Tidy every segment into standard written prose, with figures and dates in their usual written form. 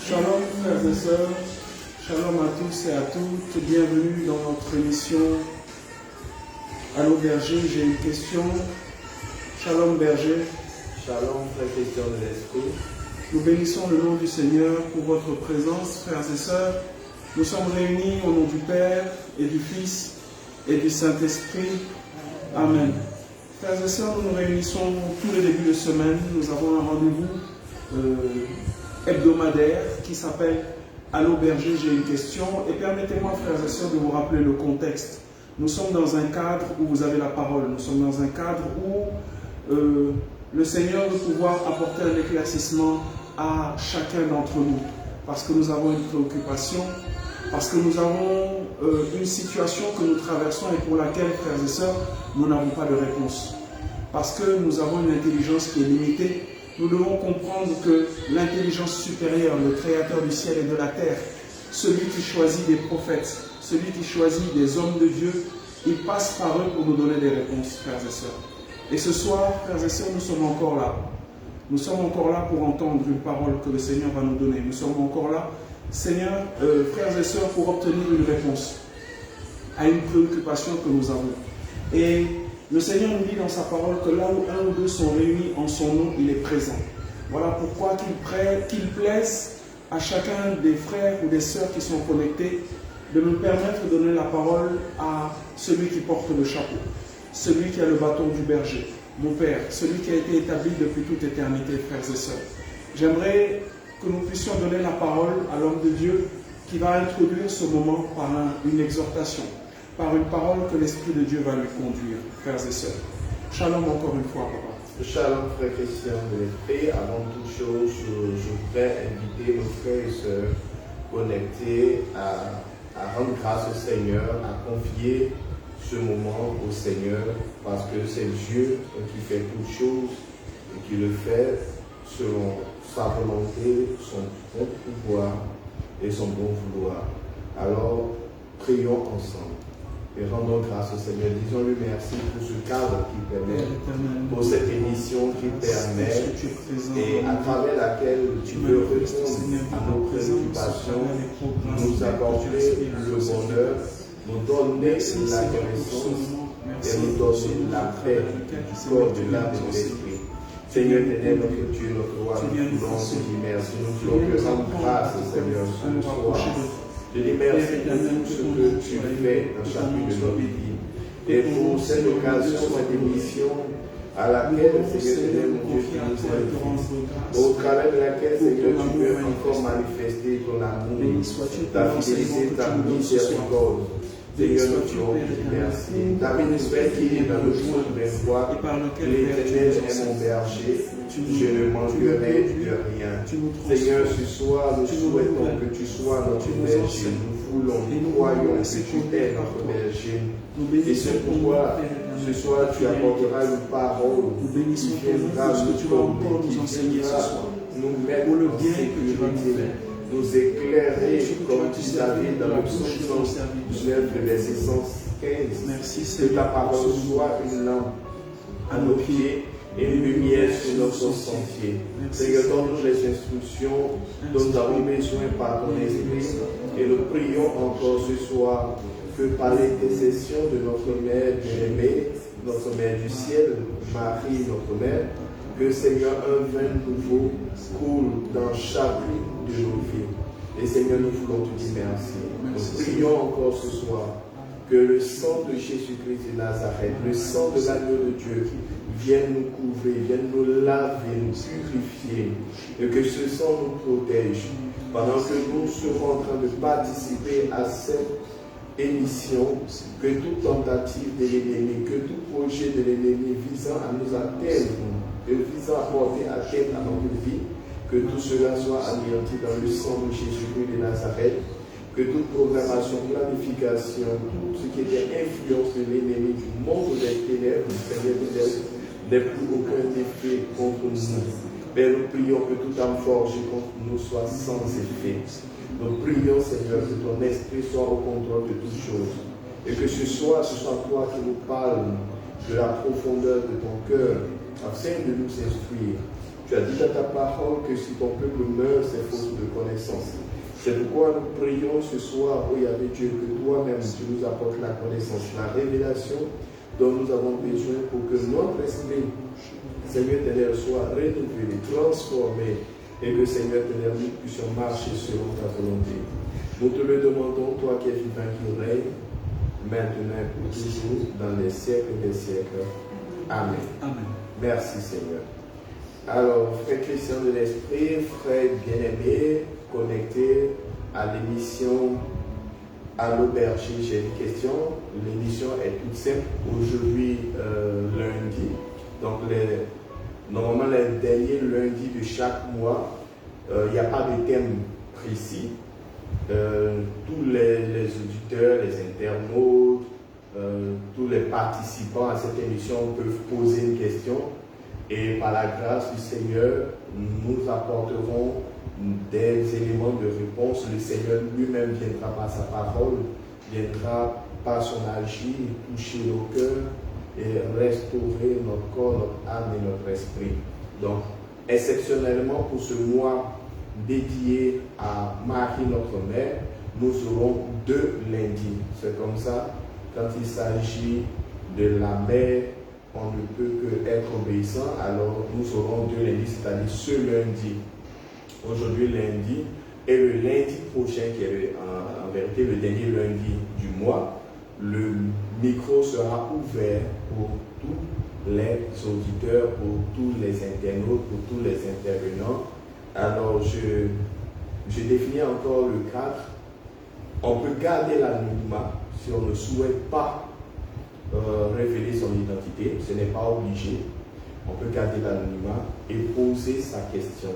Shalom frères et sœurs, shalom à tous et à toutes, bienvenue dans notre émission Allô Berger, j'ai une question. Shalom Berger. Shalom frères Christian de l'Esprit. Nous bénissons le nom du Seigneur pour votre présence, frères et sœurs. Nous sommes réunis au nom du Père et du Fils et du Saint-Esprit. Amen. Frères et sœurs, nous nous réunissons tous les débuts de semaine. Nous avons un rendez-vous hebdomadaire qui s'appelle Allô Berger, j'ai une question. Et permettez-moi, frères et sœurs, de vous rappeler le contexte. Nous sommes dans un cadre où vous avez la parole. Nous sommes dans un cadre où le Seigneur veut pouvoir apporter un éclaircissement à chacun d'entre nous. Parce que nous avons une préoccupation, parce que nous avons une situation que nous traversons et pour laquelle, frères et sœurs, nous n'avons pas de réponse. Parce que nous avons une intelligence qui est limitée. Nous devons comprendre que l'intelligence supérieure, le créateur du ciel et de la terre, celui qui choisit des prophètes, celui qui choisit des hommes de Dieu, il passe par eux pour nous donner des réponses, frères et sœurs. Et ce soir, frères et sœurs, nous sommes encore là. Nous sommes encore là pour entendre une parole que le Seigneur va nous donner. Nous sommes encore là, Seigneur, frères et sœurs, pour obtenir une réponse à une préoccupation que nous avons. Et le Seigneur nous dit dans sa parole que là où un ou deux sont réunis en son nom, il est présent. Voilà pourquoi qu'il plaise à chacun des frères ou des sœurs qui sont connectés de nous permettre de donner la parole à celui qui porte le chapeau, celui qui a le bâton du berger, mon Père, celui qui a été établi depuis toute éternité, frères et sœurs. J'aimerais que nous puissions donner la parole à l'homme de Dieu qui va introduire ce moment par une exhortation, par une parole que l'Esprit de Dieu va lui conduire, frères et sœurs. Shalom encore une fois, papa. Shalom frère Christian de l'Esprit. Avant toute chose, je voudrais inviter nos frères et sœurs connectés à rendre grâce au Seigneur, à confier ce moment au Seigneur, parce que c'est Dieu qui fait toutes choses et qui le fait selon sa volonté, son bon pouvoir et son bon vouloir. Alors, prions ensemble et rendons grâce au Seigneur. Disons-lui merci pour ce cadre qui permet, pour cette émission qui permet et à travers laquelle tu peux répondre à nos préoccupations, nous apporter le bonheur, nous donner la connaissance et nous donner la paix du corps, de l'âme et de l'esprit. Seigneur éternel, notre Dieu, notre roi, nous voulons te dire merci. Nous voulons te rendre grâce, Seigneur, ce soir. Je dis merci pour tout ce que tu fais dans chacune de nos vies. Et pour cette occasion, cette émission à laquelle, Seigneur, mon Dieu, tu nous invites, au travers de laquelle, Seigneur, tu peux encore manifester ton amour, ta fidélité, ta miséricorde. Seigneur, nous te dis merci. David nous fait qu'il est dans le trône des rois, l'Éternel est mon berger. je ne manquerai de rien. Seigneur, ce soir, nous souhaitons que tu sois notre berger. Nous voulons, nous croyons que tu es notre berger. Et c'est pourquoi ce soir tu apporteras une parole qui viendra nous former, qui viendra nous mettre en sécurité, nous éclairer comme tu savais dans le psaume 19, verset 115. Que ta parole soit une lampe à nos pieds et une lumière sur notre sentier. Seigneur, donne-nous les instructions dont nous avons besoin par ton esprit et nous prions encore ce soir que par l'intercession de notre Mère bien-aimée, notre Mère du ciel, Marie, notre Mère, que Seigneur, un vin nouveau coule dans chacune de nos vies. Et Seigneur, nous voulons te dire merci. Nous prions encore ce soir que le sang de Jésus-Christ de Nazareth, le sang de l'agneau de Dieu, vienne nous couvrir, vienne nous laver, nous purifier, et que ce sang nous protège pendant que nous serons en train de participer à cette émission, que toute tentative de l'ennemi, que tout projet de l'ennemi visant à nous atteindre, visant à porter atteinte à notre vie, que tout cela soit anéanti dans le sang de Jésus-Christ de Nazareth, que toute programmation, planification, tout ce qui était influence de l'ennemi du monde des ténèbres, Seigneur, n'ait plus aucun effet contre nous. Père, nous prions que toute âme forgée contre nous soit sans effet. Nous prions, Seigneur, que ton esprit soit au contrôle de toutes choses. Et que ce soit toi qui nous parles de la profondeur de ton cœur, afin de nous instruire. Tu as dit dans ta parole que si ton peuple meurt, c'est faute de connaissance. C'est pourquoi nous prions ce soir, ô Yahvé Dieu, que toi-même tu nous apportes la connaissance, la révélation dont nous avons besoin pour que notre esprit, Seigneur, soit renouvelé, transformé, et que Seigneur, nous puissions marcher selon ta volonté. Nous te le demandons, toi qui es vivant, qui règne, maintenant et pour toujours, dans les siècles des siècles. Amen. Amen. Merci Seigneur. Alors, frère Christian de l'Esprit, frère bien-aimé, connecté à l'émission Allô Berger, j'ai une question. L'émission est toute simple. Aujourd'hui, lundi. Donc, normalement, les derniers lundis de chaque mois, il n'y a pas de thème précis. Tous les auditeurs, les internautes, tous les participants à cette émission peuvent poser une question. Et par la grâce du Seigneur, nous apporterons des éléments de réponse. Le Seigneur lui-même viendra par sa parole, viendra par son agir, toucher nos cœurs et restaurer notre corps, notre âme et notre esprit. Donc, exceptionnellement pour ce mois dédié à Marie, notre mère, nous aurons 2 lundis. C'est comme ça, quand il s'agit de la mère, on ne peut que être obéissant, alors nous aurons 2 lundis, c'est-à-dire ce lundi, aujourd'hui lundi, et le lundi prochain, qui est en vérité le dernier lundi du mois, le micro sera ouvert pour tous les auditeurs, pour tous les internautes, pour tous les intervenants. Alors je définis encore le cadre. On peut garder l'anonymat si on ne souhaite pas révéler son identité, ce n'est pas obligé. On peut garder l'anonymat et poser sa question.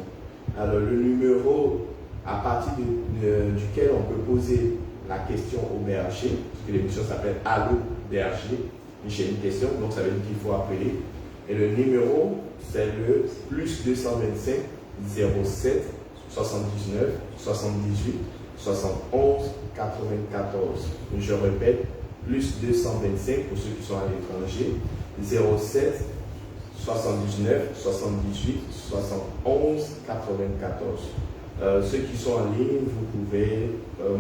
Alors le numéro à partir duquel on peut poser la question au berger, parce que l'émission s'appelle Allô Berger, j'ai une question, donc ça veut dire qu'il faut appeler. Et le numéro, c'est le plus 225 07 79 78 71 94. Je répète, plus 225 pour ceux qui sont à l'étranger, 07 79 78 71 94. Ceux qui sont en ligne, vous pouvez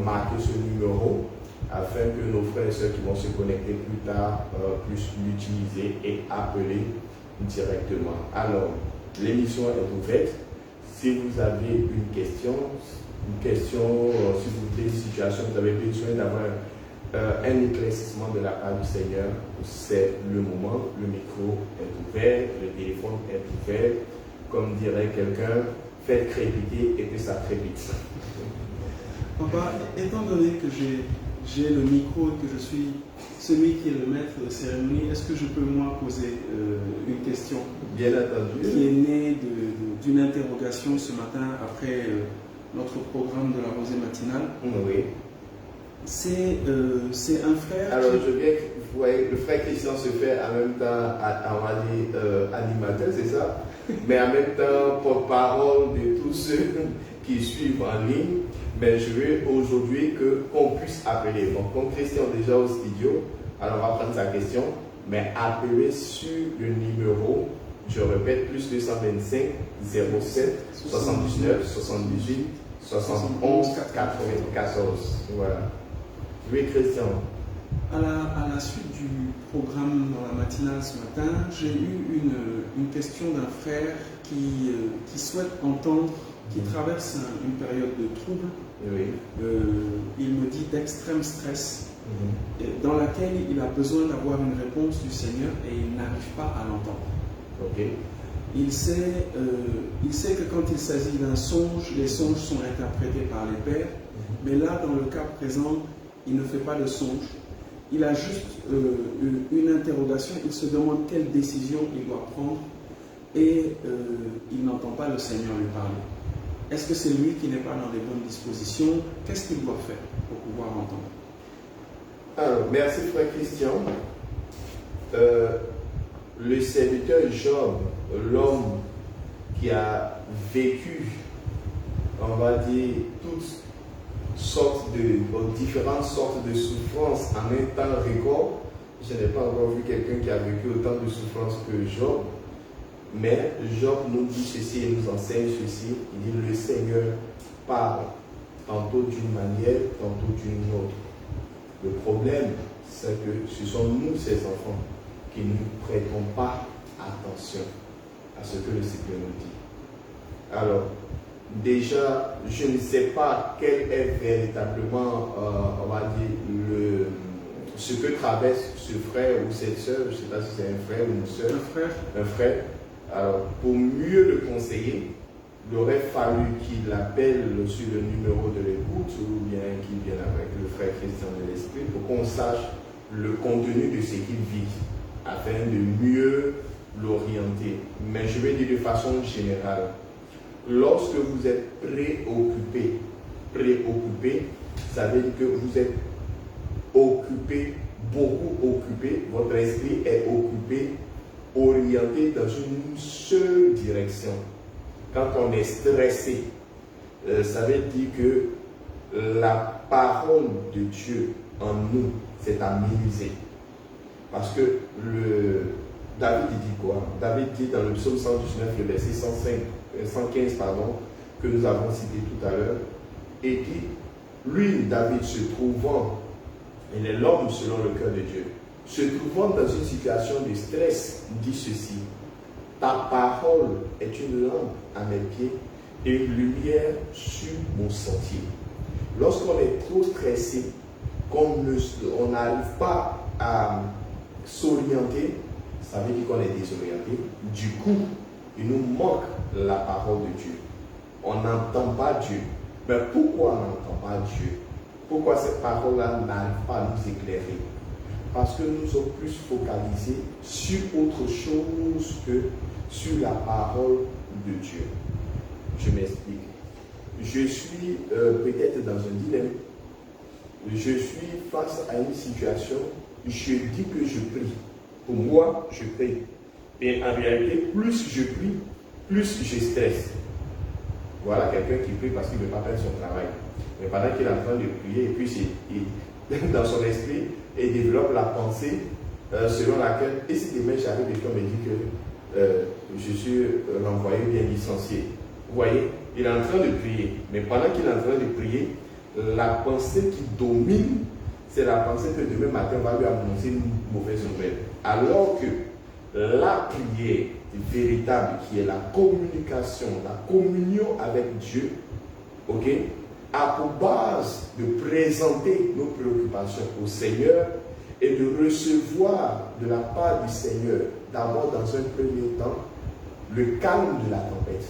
marquer ce numéro afin que nos frères et sœurs qui vont se connecter plus tard puissent l'utiliser et appeler directement. Alors, l'émission est ouverte. Si vous avez une question, si vous avez une situation, vous avez besoin d'avoir un éclaircissement de la part du Seigneur, c'est le moment. Le micro est ouvert, le téléphone est ouvert. Comme dirait quelqu'un, faites crépiter et que ça crépite. Papa, étant donné que j'ai j'ai le micro et que je suis celui qui est le maître de cérémonie, est-ce que je peux moi poser une question Bien entendu. qui est née d'une interrogation ce matin après notre programme de la rosée matinale? Oui. C'est un frère. Alors, je viens que vous voyez, le frère Christian se fait en même temps animateur, c'est ça? Mais en même temps porte-parole de tous ceux qui suivent en ligne. Mais je veux aujourd'hui qu'on puisse appeler. Donc, comme Christian est déjà au studio, alors on va prendre sa question, mais appeler sur le numéro, je répète, plus 225 07 79 78 71 94. Voilà. Oui, Christian. À la suite du programme dans la matinale ce matin, j'ai eu une question d'un frère qui souhaite entendre, qui traverse une période de trouble. Oui. Il me dit d'extrême stress, dans laquelle il a besoin d'avoir une réponse du Seigneur et il n'arrive pas à l'entendre. Ok. Il sait que quand il s'agit d'un songe, les songes sont interprétés par les pères, mais là, dans le cas présent, il ne fait pas de songe. Il a juste une interrogation, il se demande quelle décision il doit prendre et il n'entend pas le Seigneur lui parler. Est-ce que c'est lui qui n'est pas dans les bonnes dispositions? Qu'est-ce qu'il doit faire pour pouvoir entendre? Alors, merci frère Christian. Le serviteur Job, l'homme qui a vécu, on va dire, différentes sortes de souffrances en un temps record. Je n'ai pas encore vu quelqu'un qui a vécu autant de souffrances que Job. Mais Job nous dit ceci et nous enseigne ceci. Il dit: le Seigneur parle tantôt d'une manière, tantôt d'une autre. Le problème, c'est que ce sont nous, ses enfants, qui ne prêtons pas attention à ce que le Seigneur nous dit. Alors, déjà, je ne sais pas quel est véritablement, on va dire, ce que traverse ce frère ou cette soeur. Je ne sais pas si c'est un frère ou une soeur. Un frère. Alors, pour mieux le conseiller, il aurait fallu qu'il appelle sur le numéro de l'écoute ou bien qu'il vienne avec le frère Christian de l'Esprit pour qu'on sache le contenu de ce qu'il vit afin de mieux l'orienter. Mais je vais dire de façon générale, lorsque vous êtes préoccupé, ça veut dire que vous êtes occupé, beaucoup occupé, votre esprit est occupé, orienté dans une seule direction. Quand on est stressé, ça veut dire que la parole de Dieu en nous, c'est à minimiser. Parce que David dit quoi? David dit dans le psaume 119, le verset 115, que nous avons cité tout à l'heure, et dit, lui, David, se trouvant, il est l'homme selon le cœur de Dieu, se trouvant dans une situation de stress, dit ceci: ta parole est une lampe à mes pieds et une lumière sur mon sentier. Lorsqu'on est trop stressé, qu'on n'arrive pas à s'orienter, ça veut dire qu'on est désorienté. Du coup, il nous manque la parole de Dieu. On n'entend pas Dieu. Mais pourquoi on n'entend pas Dieu? Pourquoi cette parole-là n'arrive pas à nous éclairer? Parce que nous sommes plus focalisés sur autre chose que sur la parole de Dieu. Je m'explique. Je suis peut-être dans un dilemme. Je suis face à une situation, je dis que je prie. Pour moi, je prie. Et en réalité, plus je prie, plus je stresse. Voilà quelqu'un qui prie parce qu'il ne veut pas faire son travail. Mais pendant qu'il est en train de prier, et puis dans son esprit, il développe la pensée selon laquelle, et si demain j'arrive et qu'on me dit que je suis renvoyé ou bien licencié. Vous voyez, il est en train de prier. Mais pendant qu'il est en train de prier, la pensée qui domine, c'est la pensée que demain matin on va lui annoncer une mauvaise nouvelle. Alors que la prière véritable, qui est la communication, la communion avec Dieu, ok, a pour base de présenter nos préoccupations au Seigneur et de recevoir de la part du Seigneur, d'abord dans un premier temps, le calme de la tempête.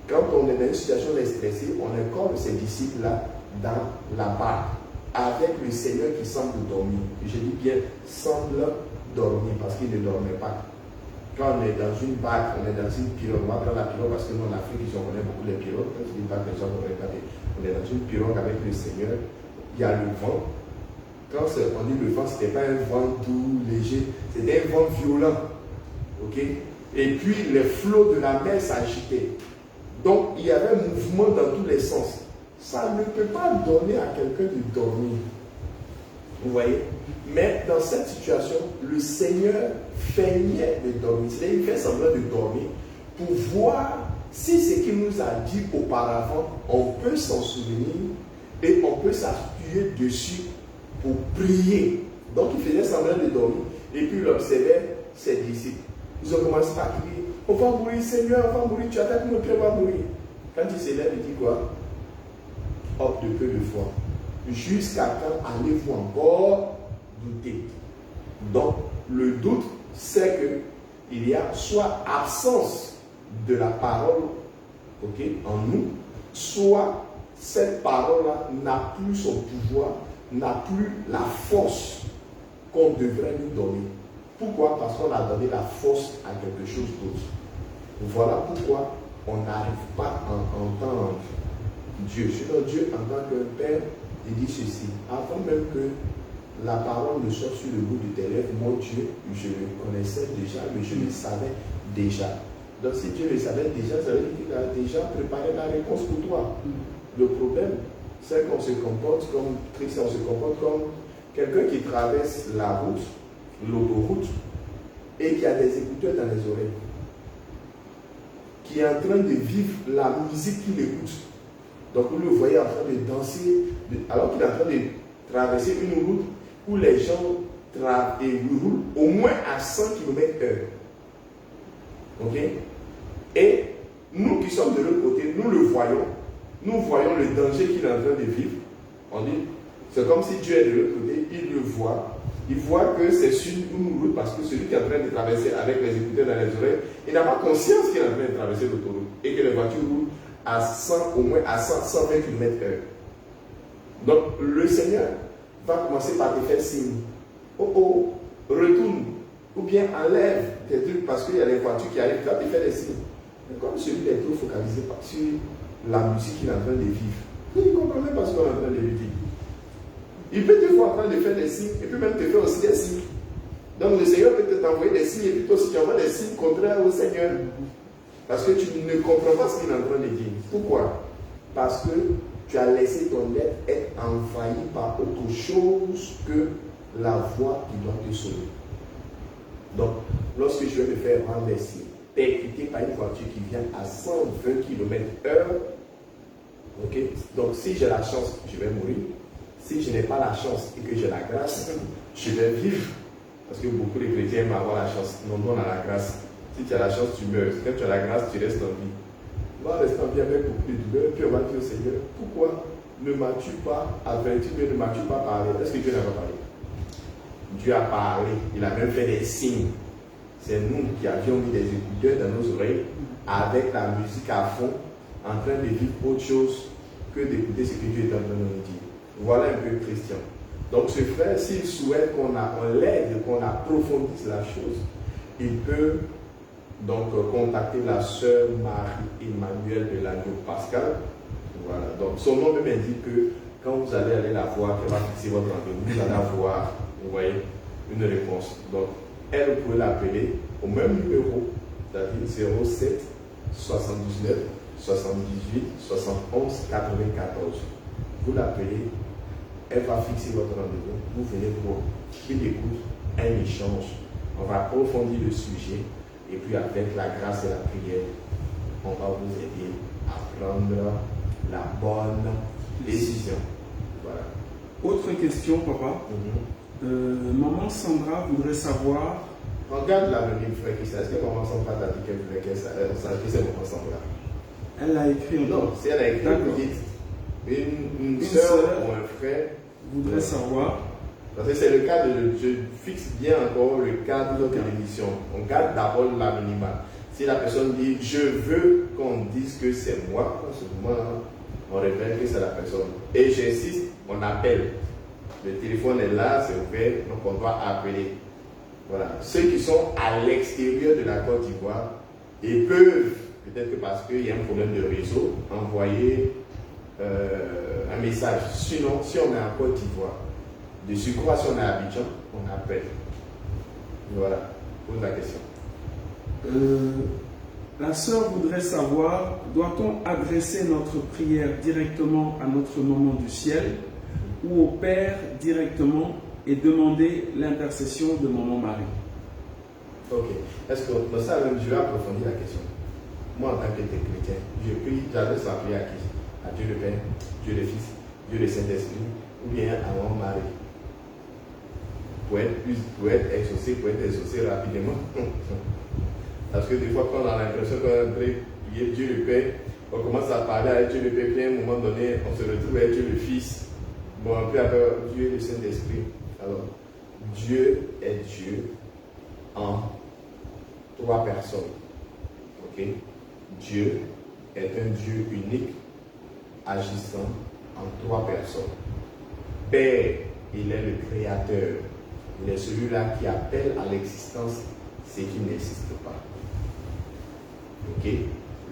Quand on est dans une situation de stressé, on est comme ces disciples-là dans la barque. avec le Seigneur qui semble dormir. Je dis bien semble dormir parce qu'il ne dormait pas. Quand on est dans une barque, on est dans une pirogue, on va prendre la pirogue parce que nous en Afrique, on connaît beaucoup les pirogues. Quand tu dis barque, les gens vont regarder. On est dans une pirogue avec le Seigneur, il y a le vent. Quand on dit le vent, ce n'était pas un vent doux, léger, c'était un vent violent. Ok? Et puis les flots de la mer s'agitaient. Donc il y avait un mouvement dans tous les sens. Ça ne peut pas donner à quelqu'un de dormir. Vous voyez? Mais dans cette situation, le Seigneur feignait de dormir. C'est-à-dire, il fait semblant de dormir pour voir si ce qu'il nous a dit auparavant, on peut s'en souvenir et on peut s'appuyer dessus pour prier. Donc il faisait semblant de dormir et puis il observait ses disciples. Ils ont commencé à crier, on va mourir Seigneur, on va mourir, tu attaques nos pieds, on va mourir. Quand il s'élève, il dit quoi? Hop de peu de foi. Jusqu'à quand allez-vous encore douter? Donc le doute, c'est qu'il y a soit absence de la parole, ok, en nous, soit cette parole-là n'a plus son pouvoir, n'a plus la force qu'on devrait nous donner. Pourquoi? Parce qu'on a donné la force à quelque chose d'autre. Voilà pourquoi on n'arrive pas à entendre Dieu. Sinon, Dieu, en tant qu'un père, il dit ceci. Avant même que la parole ne soit sur le bout de tes lèvres, mon Dieu, je le connaissais déjà, mais je le savais déjà. Donc si Dieu le savait déjà, ça veut dire qu'il a déjà préparé la réponse pour toi. Le problème, c'est qu'on se comporte comme Christian, on se comporte comme quelqu'un qui traverse la route, l'autoroute, et qui a des écouteurs dans les oreilles, qui est en train de vivre la musique qu'il écoute. Donc vous le voyez en train de danser, alors qu'il est en train de traverser une route où les gens roulent au moins à 100 km/h. Ok? Et nous qui sommes de l'autre côté, nous le voyons, nous voyons le danger qu'il est en train de vivre. On dit, c'est comme si Dieu est de l'autre côté, il le voit. Il voit que c'est sur une route parce que celui qui est en train de traverser avec les écouteurs dans les oreilles, il n'a pas conscience qu'il est en train de traverser l'autoroute et que les voitures roulent à 100, au moins à 120 km/h. Donc le Seigneur va commencer par te faire signe. Oh oh, retourne. Ou bien enlève tes trucs parce qu'il y a des voitures qui arrivent, là tu fais des signes. Mais comme celui est trop focalisé sur la musique qu'il est en train de vivre, il ne comprend même pas ce qu'on est en train de lui dire. Il peut te voir en train de faire des signes et puis même te faire aussi des signes. Donc le Seigneur peut t'envoyer des signes et puis toi aussi tu envoies des signes contraires au Seigneur. Parce que tu ne comprends pas ce qu'il est en train de dire. Pourquoi? Parce que tu as laissé ton être envahi par autre chose que la voix qui doit te sauver. Donc, lorsque je vais me faire renverser, percuté par une voiture qui vient à 120 km/h, ok? Donc, si j'ai la chance, je vais mourir. Si je n'ai pas la chance et que j'ai la grâce, je vais vivre. Parce que beaucoup de chrétiens aiment avoir la chance. Non, on a la grâce. Si tu as la chance, tu meurs. Quand tu as la grâce, tu restes en vie. On va rester en vie avec beaucoup de douleur. Puis on va dire au Seigneur, pourquoi ne m'as-tu pas averti, ne m'as-tu pas parlé? Est-ce que Dieu n'a pas parlé? Dieu a parlé. Il a même fait des signes. C'est nous qui avions mis des écouteurs dans nos oreilles avec la musique à fond, en train de vivre autre chose que d'écouter ce que Dieu est en train de nous dire. Voilà un peu Christian. Donc ce frère, s'il souhaite qu'on l'aide, qu'on approfondisse la chose, il peut donc contacter la sœur Marie-Emmanuelle de l'Agneau Pascal. Voilà. Donc son nom même indique que quand vous allez la voir, qu'elle va fixer votre rendez-vous, vous allez avoir, vous voyez, une réponse. Donc elle, vous pouvez l'appeler au même numéro, c'est-à-dire 07 79 78 71 94. Vous l'appelez, elle va fixer votre rendez-vous, vous venez pour qu'il écoute un échange. On va approfondir le sujet et puis avec la grâce et la prière, on va vous aider à prendre la bonne décision. Voilà. Autre question, papa. Maman Sandra voudrait savoir. Regarde l'anonyme frère Christian. Est-ce que maman Sandra t'a dit qu'elle voulait que c'est maman Sandra? Elle l'a écrit en Non, si elle a écrit, vous dites une soeur ou un frère voudrait savoir. Parce que c'est le cas de. Je fixe bien encore le cadre de l'émission. On garde d'abord l'anonymat. Si la personne dit je veux qu'on dise que c'est moi, en ce moment, on révèle que c'est la personne. Et j'insiste, on appelle. Le téléphone est là, c'est ouvert, donc on doit appeler. Voilà. Ceux qui sont à l'extérieur de la Côte d'Ivoire, ils peuvent, peut-être que parce qu'il y a un problème de réseau, envoyer un message. Sinon, si on est en Côte d'Ivoire, de surcroît, si on est à Abidjan, on appelle. Voilà, pose la question. La sœur voudrait savoir, doit-on adresser notre prière directement à notre maman du ciel ou au Père directement et demander l'intercession de maman Marie? Ok. Est-ce que dans ça, je vais approfondir la question. Moi, en tant que chrétien, je prie, j'adresse ma prière à qui? À Dieu le Père, Dieu le Fils, Dieu le Saint-Esprit, ou bien à maman Marie. Pour être exaucé rapidement. Parce que des fois, quand on a l'impression qu'on est en train de prier Dieu le Père, on commence à parler avec Dieu le Père, puis à un moment donné, on se retrouve avec Dieu le Fils. Bon, puis avec Dieu le Saint-Esprit. Alors, Dieu est Dieu en 3 personnes. Ok? Dieu est un Dieu unique, agissant en 3 personnes. Père, il est le Créateur. Il est celui-là qui appelle à l'existence ce qui n'existe pas. Ok?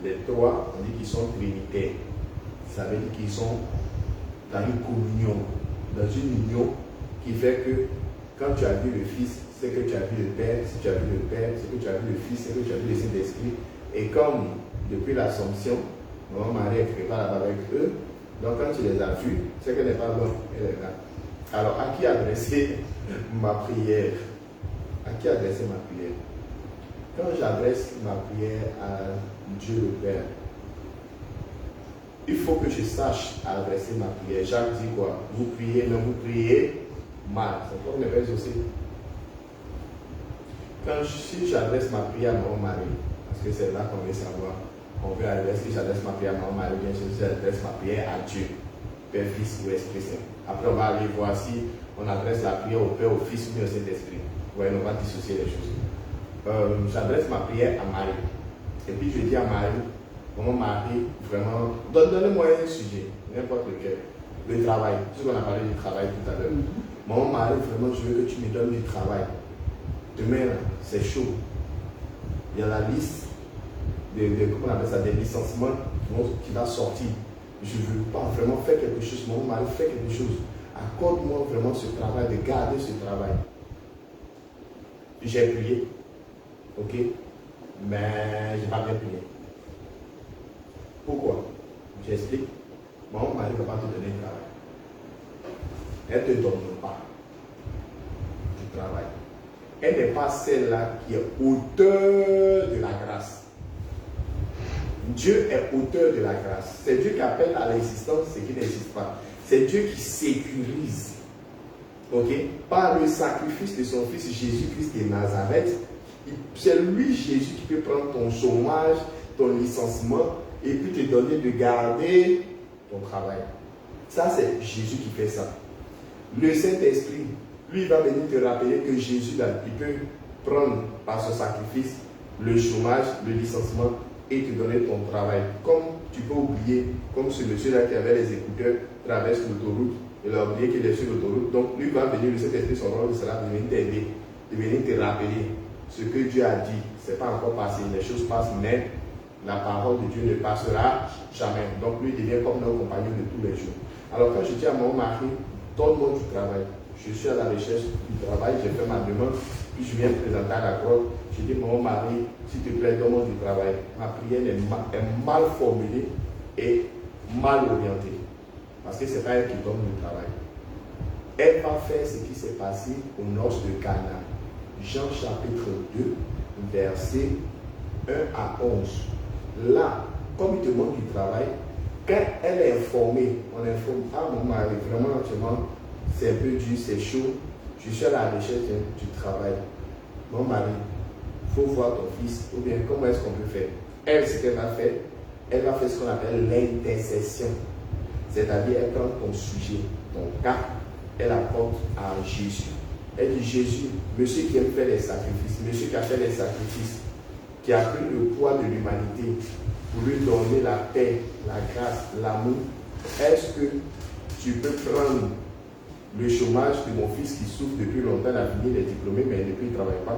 Les 3, on dit qu'ils sont trinitaires. Ça veut dire qu'ils sont dans une communion, dans une union qui fait que quand tu as vu le Fils, c'est que tu as vu le Père, si tu as vu le Père, c'est que tu as vu le Fils, c'est que tu as vu le Saint-Esprit. Et comme depuis l'Assomption, maman Marie est préparée là-bas avec eux, donc quand tu les as vus, c'est qu'elle n'est pas loin, elle est là. Alors à qui adresser ma prière? À qui adresser ma prière? Quand j'adresse ma prière à Dieu le Père, il faut que je sache adresser ma prière. Jacques dit quoi? Vous priez, mais vous priez mal. C'est pour ne pas exaucer. Si j'adresse ma prière à maman Marie, parce que c'est là qu'on veut savoir, on veut adresser, si j'adresse ma prière à maman Marie, bien sûr, si j'adresse ma prière à Dieu, Père, Fils ou Esprit Saint. Après, on va aller voir si on adresse la prière au Père, au Fils ou bien au Saint-Esprit. Ouais, on va dissocier les choses. J'adresse ma prière à Marie. Et puis je dis à Marie, maman Marie, vraiment, donne-moi un sujet, n'importe lequel. Le travail, ce qu'on a parlé du travail tout à l'heure. Maman Marie, vraiment, je veux que tu me donnes du travail. Demain, c'est chaud. Il y a la liste comment on appelle ça, des licenciements qui va sortir. Je ne veux pas vraiment faire quelque chose. Maman Marie, fais quelque chose. Accorde-moi vraiment ce travail, de garder ce travail. J'ai prié. Ok? Mais je n'ai pas bien prié. Pourquoi? J'explique. Maman Marie ne va pas te donner le travail. Elle ne te donne pas du travail. Elle n'est pas celle-là qui est auteur de la grâce. Dieu est auteur de la grâce. C'est Dieu qui appelle à l'existence ce qui n'existe pas. C'est Dieu qui sécurise. Ok? Par le sacrifice de son fils Jésus-Christ de Nazareth, c'est lui, Jésus, qui peut prendre ton chômage, ton licenciement, et puis te donner de garder ton travail. Ça, c'est Jésus qui fait ça. Le Saint-Esprit, lui, va venir te rappeler que Jésus, là, il peut prendre par son sacrifice le chômage, le licenciement et te donner ton travail. Comme tu peux oublier, comme ce monsieur-là qui avait les écouteurs, traverse l'autoroute, il a oublié qu'il est sur l'autoroute. Donc, lui va venir, le Saint-Esprit, son rôle sera de venir t'aider, de venir te rappeler ce que Dieu a dit. Ce n'est pas encore passé, les choses passent, mais la parole de Dieu ne passera jamais. Donc, lui devient comme notre compagnon de tous les jours. Alors, quand je dis à mon mari, donne-moi du travail. Je suis à la recherche du travail, j'ai fait ma demande, puis je viens me présenter à la grotte. Je dis, mon mari, s'il te plaît, donne-moi du travail. Ma prière est mal formulée et mal orientée. Parce que ce n'est pas elle qui donne du travail. Elle va faire ce qui s'est passé aux noces de Cana. Jean chapitre 2, verset 1 à 11. Là, comme il te manque du travail, quand elle est informée, on informe, ah mon mari, vraiment, actuellement, c'est un peu dur, c'est chaud, je suis à la recherche du travail. Mon mari, il faut voir ton fils, ou bien comment est-ce qu'on peut faire? Elle, ce qu'elle va faire, elle va faire ce qu'on appelle l'intercession. C'est-à-dire, elle prend ton sujet, ton cas, elle apporte à Jésus. Elle dit, Jésus, monsieur qui aime faire les sacrifices, monsieur qui a fait les sacrifices, qui a pris le poids de l'humanité pour lui donner la paix, la grâce, l'amour, est-ce que tu peux prendre le chômage de mon fils qui souffre depuis longtemps, il a fini, il est diplômé, mais depuis il ne travaille pas.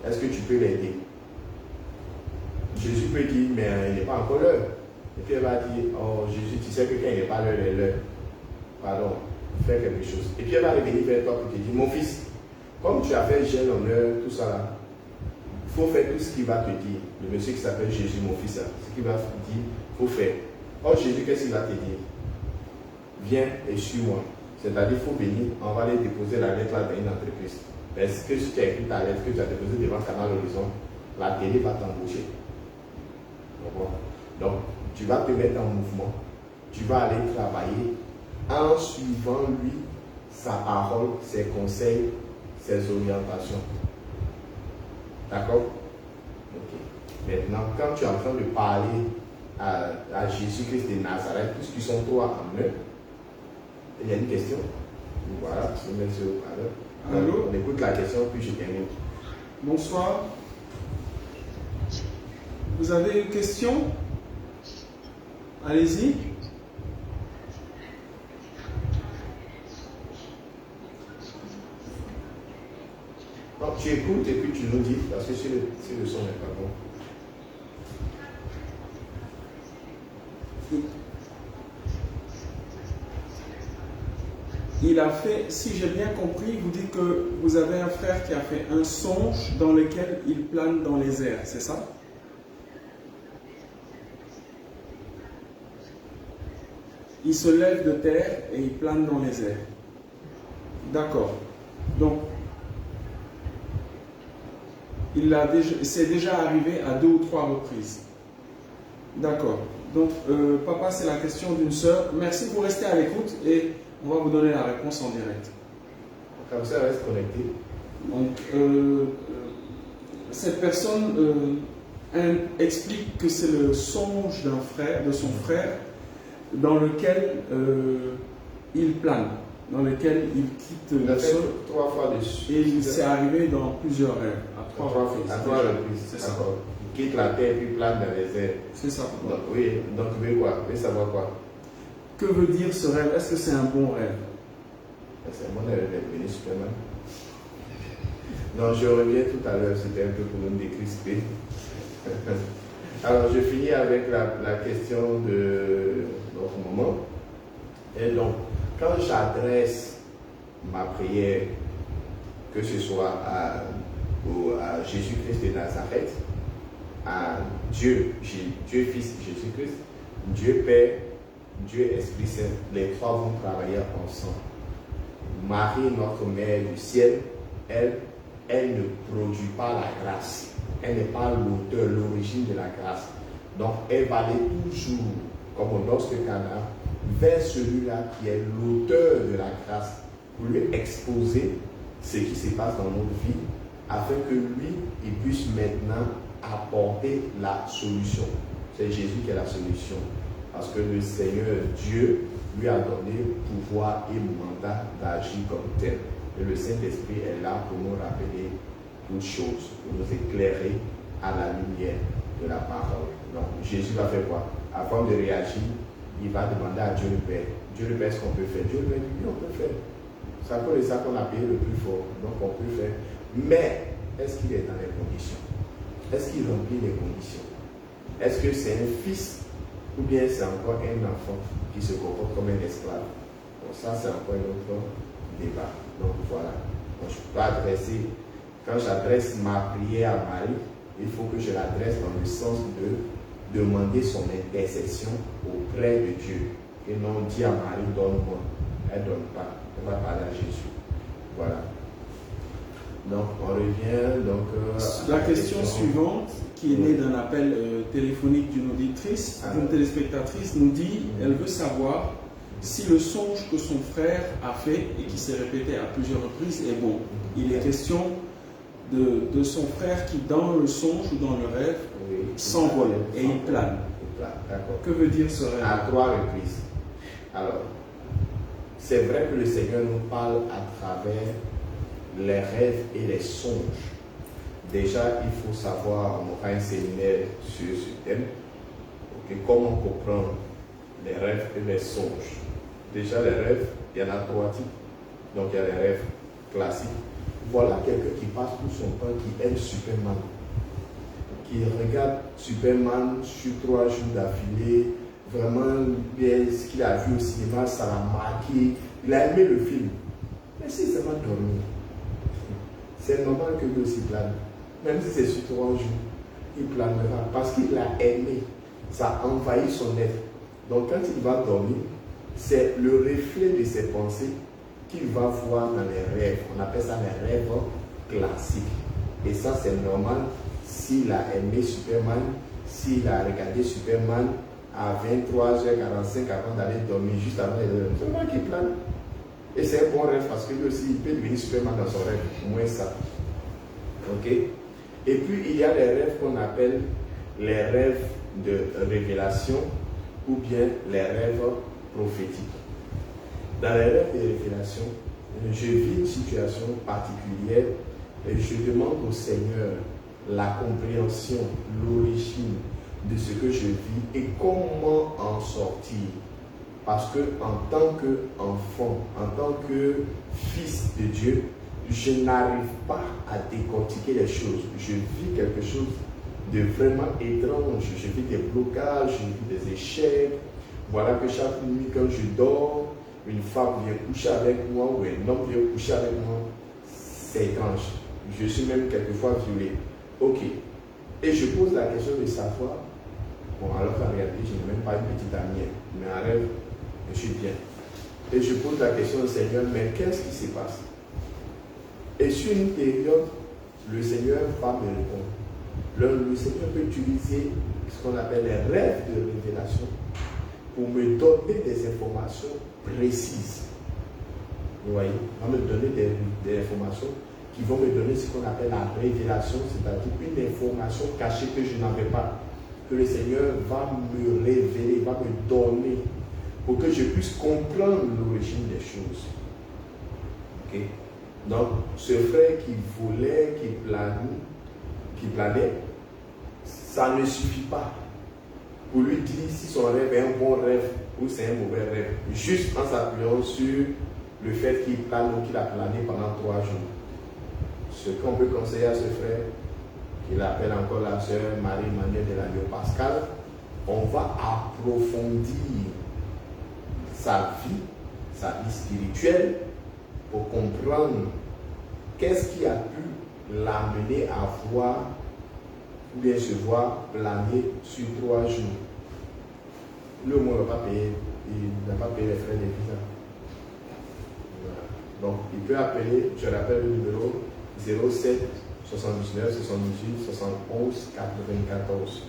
Est-ce que tu peux l'aider? Jésus peut dire, mais il n'est pas encore l'heure. Et puis elle va dire, oh Jésus, tu sais que quand il n'est pas l'heure, il est l'heure. Pardon, fais quelque chose. Et puis elle va revenir vers toi pour te dire, mon fils, comme tu as fait le jeûne en heure, tout ça là, il faut faire tout ce qu'il va te dire. Le monsieur qui s'appelle Jésus, mon fils, là, ce qu'il va te dire, il faut faire. Oh Jésus, qu'est-ce qu'il va te dire? Viens et suis-moi. C'est-à-dire, il faut venir, on va aller déposer la lettre là dans une entreprise. Est-ce que si tu as écrit ta lettre que tu as déposée devant Canal Horizon, la télé va t'embaucher. Donc, tu vas te mettre en mouvement. Tu vas aller travailler en suivant lui, sa parole, ses conseils, ses orientations. D'accord? Ok. Maintenant, quand tu es en train de parler à Jésus-Christ de Nazareth, puisqu'ils sont trois en eux, il y a une question. Voilà, je mets sur le parleur. Allô? On écoute la question, puis je termine. Bonsoir. Vous avez une question? Allez-y. Donc, tu écoutes et puis tu nous dis, parce que si le son n'est pas bon. Il a fait, si j'ai bien compris, vous dites que vous avez un frère qui a fait un songe dans lequel il plane dans les airs, c'est ça? Il se lève de terre et il plane dans les airs. D'accord. Donc, c'est déjà arrivé à 2 ou 3 reprises. D'accord. Donc, papa, c'est la question d'une sœur. Merci pour rester à l'écoute et on va vous donner la réponse en direct. Comme ça, reste connecté. Donc, cette personne explique que c'est le songe d'un frère, de son frère, dans lequel il plane, dans lequel il quitte le sol. 3 fois dessus. Et il s'est arrivé dans plusieurs rêves, à 3 reprises. À 3 reprises, c'est ça. Il quitte la terre puis plane dans les airs. C'est ça. Donc, oui, donc tu veux quoi? Tu veux savoir quoi? Que veut dire ce rêve? Est-ce que c'est un bon rêve? C'est un bon rêve d'être venu Superman. Non, je reviens tout à l'heure, c'était un peu pour nous décrisper. Alors, je finis avec la question de notre moment. Et donc, quand j'adresse ma prière, que ce soit à Jésus-Christ de Nazareth, à Dieu Fils Jésus-Christ, Dieu Père, Dieu Esprit Saint, les trois vont travailler ensemble. Marie, notre Mère du ciel, elle ne produit pas la grâce. Elle n'est pas l'auteur, l'origine de la grâce. Donc, elle va aller toujours, comme au Nox de Cana, vers celui-là qui est l'auteur de la grâce, pour lui exposer ce qui se passe dans notre vie, afin que lui, il puisse maintenant apporter la solution. C'est Jésus qui est la solution. Parce que le Seigneur Dieu lui a donné pouvoir et mandat d'agir comme tel. Et le Saint-Esprit est là pour nous rappeler toutes choses, pour nous éclairer à la lumière de la parole. Donc Jésus va faire quoi? Avant de réagir, il va demander à Dieu le Père. Dieu le Père, ce qu'on peut faire. Dieu le Père dit, oui, on peut faire. C'est à cause de ça qu'on a payé le plus fort. Donc on peut faire. Mais, est-ce qu'il est dans les conditions? Est-ce qu'il remplit les conditions? Est-ce que c'est un fils ou bien c'est encore un enfant qui se comporte comme un esclave? Bon, ça, c'est encore un autre débat. Donc voilà. Donc, je peux adresser, quand j'adresse ma prière à Marie, il faut que je l'adresse dans le sens de demander son intercession auprès de Dieu. Et non dire à Marie, donne-moi. Elle ne donne pas. Elle va parler à Jésus. Voilà. Donc, on revient la question suivante, qui est née d'un appel téléphonique d'une auditrice, d'une téléspectatrice, nous dit, elle veut savoir si le songe que son frère a fait et qui s'est répété à plusieurs reprises est bon. Il est question de son frère qui, dans le songe ou dans le rêve, s'envole et il plane. Que veut dire ce rêve? À 3 reprises. Alors, c'est vrai que le Seigneur nous parle à travers les rêves et les songes. Déjà, il faut savoir, on aura un séminaire sur ce thème, comment comprendre les rêves et les songes. Déjà, les rêves, il y en a 3 types. Donc il y a les rêves classiques. Voilà quelqu'un qui passe tout son temps, qui aime Superman, qui regarde Superman sur 3 jours d'affilée, vraiment bien ce qu'il a vu au cinéma, ça l'a marqué, il a aimé le film. Mais s'il s'est mal dormi, c'est normal que lui aussi plane. Même si c'est sur 3 jours, il planera parce qu'il a aimé, ça envahit son être. Donc quand il va dormir, c'est le reflet de ses pensées qu'il va voir dans les rêves. On appelle ça les rêves classiques. Et ça, c'est normal s'il a aimé Superman, s'il a regardé Superman à 23h45 avant d'aller dormir, juste avant d'aller dormir. C'est moi qui plane. Et c'est un bon rêve parce que lui aussi, il peut devenir Superman dans son rêve. Au moins ça. Ok? Et puis, il y a les rêves qu'on appelle les rêves de révélation ou bien les rêves prophétiques. Dans les rêves de révélation, je vis une situation particulière et je demande au Seigneur la compréhension, l'origine de ce que je vis et comment en sortir. Parce que en tant qu'enfant, en tant que fils de Dieu, je n'arrive pas à décortiquer les choses. Je vis quelque chose de vraiment étrange. Je vis des blocages, je vis des échecs. Voilà que chaque nuit quand je dors, une femme vient coucher avec moi ou un homme vient coucher avec moi. C'est étrange. Je suis même quelquefois violé. Ok. Et je pose la question de savoir, bon alors qu'en réalité je n'ai même pas une petite amie, mais en rêve, je suis bien. Et je pose la question au Seigneur, mais qu'est-ce qui se passe? Et sur une période, le Seigneur va me répondre. Le Seigneur peut utiliser ce qu'on appelle les rêves de révélation pour me donner des informations précises. Vous voyez, il va me donner des informations qui vont me donner ce qu'on appelle la révélation, c'est-à-dire une information cachée que je n'avais pas, que le Seigneur va me révéler, va me donner, pour que je puisse comprendre l'origine des choses. Ok? Donc, ce frère qui volait, qui planait, ça ne suffit pas pour lui dire si son rêve est un bon rêve ou c'est un mauvais rêve, juste en s'appuyant sur le fait qu'il plane ou qu'il a plané pendant 3 jours. Ce qu'on peut conseiller à ce frère, qu'il appelle encore la sœur Marie-Emmanuelle de la Pascal, on va approfondir sa vie spirituelle, pour comprendre qu'est-ce qui a pu l'amener à voir ou bien se voir planer sur 3 jours. Le mot n'a pas payé, il n'a pas payé les frais de visa. Voilà. Donc il peut appeler, je rappelle le numéro 07 79 78 71 94.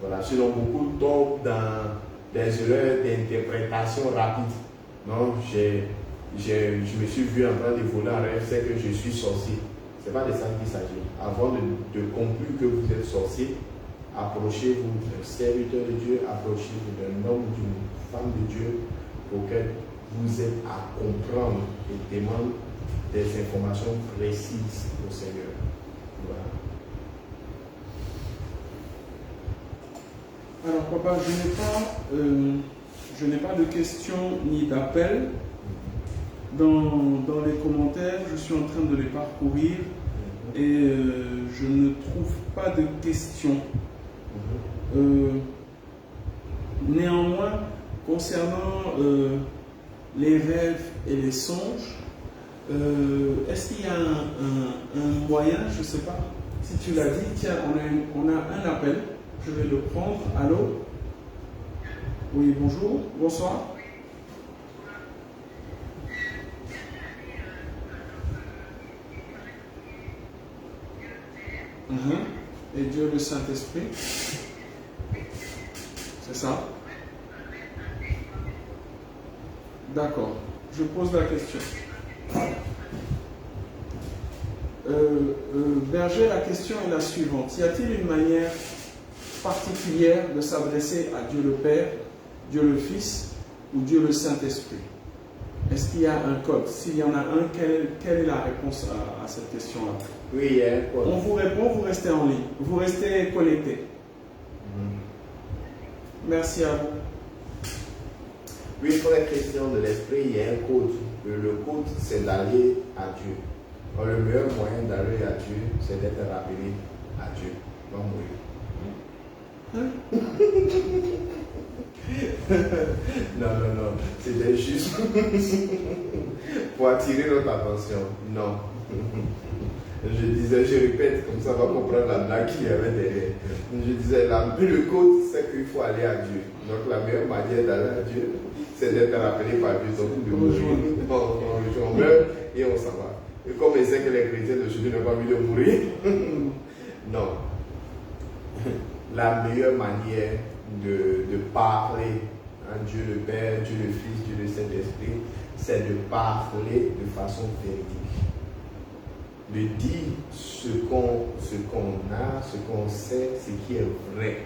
Voilà, sinon beaucoup tombent dans des erreurs d'interprétation rapide. Non, je me suis vu en train de voler en rêve, c'est que je suis sorcier. Ce n'est pas de ça qu'il s'agit. Avant de conclure que vous êtes sorcier, approchez-vous d'un serviteur de Dieu, approchez-vous d'un homme ou d'une femme de Dieu pour que vous aide à comprendre et demande des informations précises au Seigneur. Voilà. Alors papa, je n'ai pas de questions ni d'appels. Dans les commentaires, je suis en train de les parcourir et je ne trouve pas de questions. Néanmoins, concernant les rêves et les songes, est-ce qu'il y a un moyen, je ne sais pas, si tu l'as dit, tiens, on a un appel, je vais le prendre. Allô? Oui, bonjour, bonsoir. Et Dieu le Saint-Esprit. C'est ça? D'accord. Je pose la question. Berger, la question est la suivante. Y a-t-il une manière particulière de s'adresser à Dieu le Père, Dieu le Fils ou Dieu le Saint-Esprit? Est-ce qu'il y a un code? S'il y en a un, quelle est la réponse à cette question-là? Oui, il y a un code. On vous répond, vous restez en ligne. Vous restez connecté. Merci à vous. Oui, pour la question de l'esprit, il y a un code. le côte, c'est d'aller à Dieu. Alors, le meilleur moyen d'aller à Dieu, c'est d'être rappelé à Dieu. Non, non, c'était juste pour attirer notre attention. Non. Je répète, comme ça on va comprendre la blague qu'il y avait derrière. Je disais, le côte, c'est qu'il faut aller à Dieu. Donc la meilleure manière d'aller à Dieu, c'est d'être rappelé par Dieu. Donc de mourir. On meurt et on s'en va. Et comme on sait que les chrétiens d'aujourd'hui n'ont pas envie de mourir, non. La meilleure manière de parler à Dieu le Père, Dieu le Fils, Dieu le Saint-Esprit, c'est de parler de façon véridique. De dire ce qu'on a, ce qu'on sait, ce qui est vrai.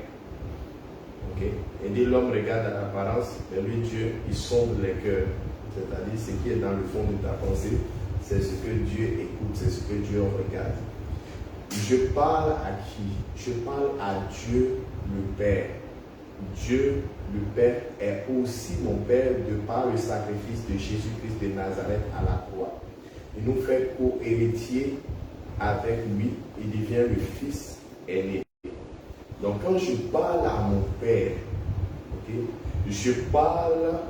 Okay? Et dès l'homme regarde à l'apparence, mais lui, Dieu, il sonde les cœurs. C'est-à-dire ce qui est dans le fond de ta pensée, c'est ce que Dieu écoute, c'est ce que Dieu regarde. Je parle à qui? Je parle à Dieu le Père. Dieu le Père est aussi mon Père de par le sacrifice de Jésus-Christ de Nazareth à la croix. Il nous fait co-héritier avec lui, il devient le Fils aîné. Donc quand je parle à mon Père, okay, je parle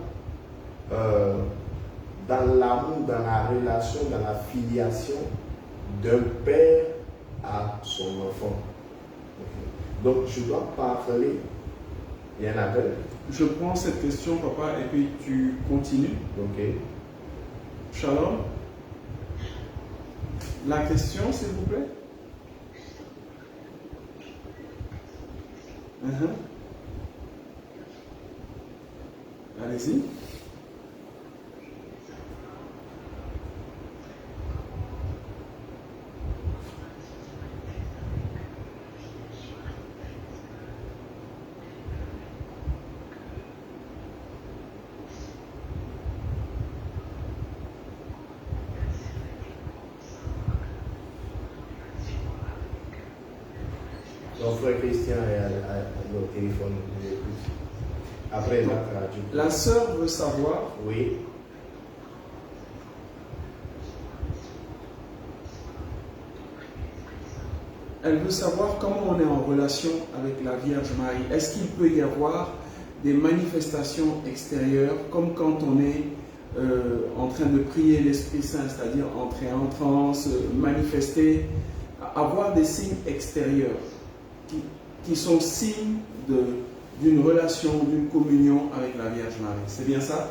dans l'amour, dans la relation, dans la filiation d'un père à son enfant. Okay. Donc je dois parler. Il y a un appel. Je prends cette question, papa, et puis tu continues. Ok. Shalom. La question, s'il vous plaît. Allez-y. Donc, frère Christian est au téléphone. Après, il va traduire. La sœur veut savoir. Oui. Elle veut savoir comment on est en relation avec la Vierge Marie. Est-ce qu'il peut y avoir des manifestations extérieures, comme quand on est en train de prier l'Esprit Saint, c'est-à-dire entrer en transe, manifester, avoir des signes extérieurs qui sont signes d'une relation, d'une communion avec la Vierge Marie. C'est bien ça?